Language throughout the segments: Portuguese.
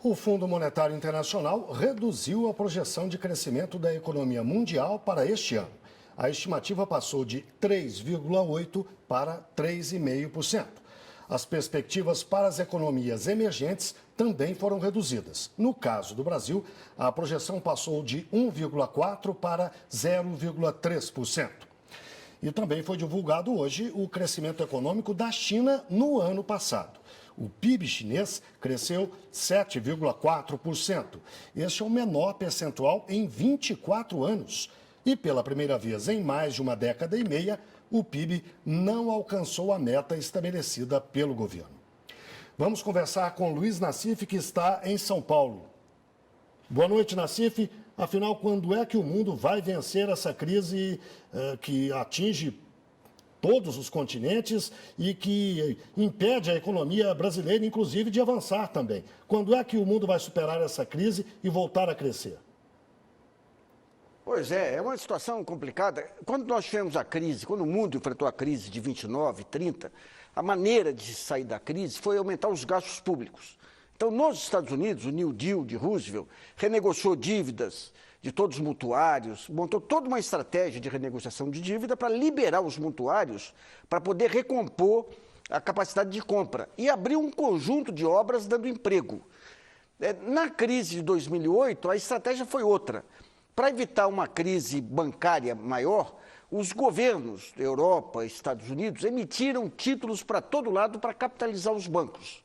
O Fundo Monetário Internacional reduziu a projeção de crescimento da economia mundial para este ano. A estimativa passou de 3,8% para 3,5%. As perspectivas para as economias emergentes também foram reduzidas. No caso do Brasil, a projeção passou de 1,4% para 0,3%. E também foi divulgado hoje o crescimento econômico da China no ano passado. O PIB chinês cresceu 7,4%. Este é o menor percentual em 24 anos. E pela primeira vez em mais de uma década e meia, o PIB não alcançou a meta estabelecida pelo governo. Vamos conversar com Luiz Nassif, que está em São Paulo. Boa noite, Nassif. Afinal, quando é que o mundo vai vencer essa crise que atinge todos os continentes e que impede a economia brasileira, inclusive, de avançar também? Quando é que o mundo vai superar essa crise e voltar a crescer? Pois é uma situação complicada. Quando nós tivemos a crise, quando o mundo enfrentou a crise de 29, 30, a maneira de sair da crise foi aumentar os gastos públicos. Então, nos Estados Unidos, o New Deal de Roosevelt renegociou dívidas de todos os mutuários, montou toda uma estratégia de renegociação de dívida para liberar os mutuários para poder recompor a capacidade de compra e abriu um conjunto de obras dando emprego. Na crise de 2008, a estratégia foi outra. Para evitar uma crise bancária maior, os governos da Europa, Estados Unidos, emitiram títulos para todo lado para capitalizar os bancos.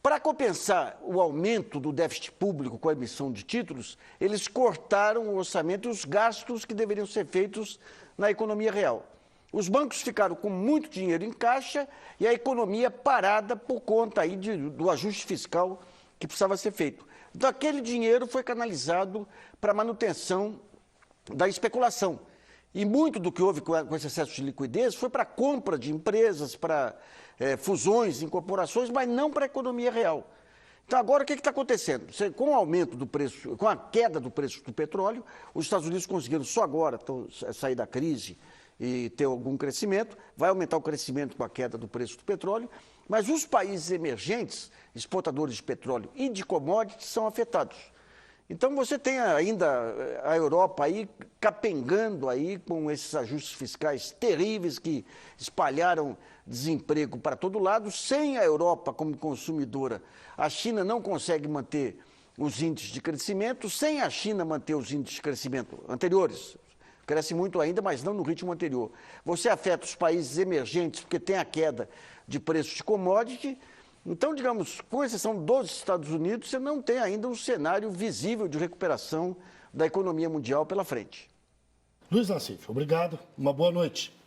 Para compensar o aumento do déficit público com a emissão de títulos, eles cortaram o orçamento e os gastos que deveriam ser feitos na economia real. Os bancos ficaram com muito dinheiro em caixa e a economia parada por conta aí do ajuste fiscal que precisava ser feito. Então, aquele dinheiro foi canalizado para a manutenção da especulação. E muito do que houve com esse excesso de liquidez foi para a compra de empresas, para fusões, incorporações, mas não para a economia real. Então, agora, o que está acontecendo? Com o aumento do preço, com a queda do preço do petróleo, os Estados Unidos conseguiram só agora sair da crise e ter algum crescimento, vai aumentar o crescimento com a queda do preço do petróleo, mas os países emergentes, exportadores de petróleo e de commodities, são afetados. Então, você tem ainda a Europa aí capengando aí com esses ajustes fiscais terríveis que espalharam desemprego para todo lado. Sem a Europa como consumidora, a China não consegue manter os índices de crescimento. Sem a China manter os índices de crescimento anteriores, cresce muito ainda, mas não no ritmo anterior. Você afeta os países emergentes porque tem a queda de preços de commodity. Então, digamos, com exceção dos Estados Unidos, você não tem ainda um cenário visível de recuperação da economia mundial pela frente. Luiz Nassif, obrigado. Uma boa noite.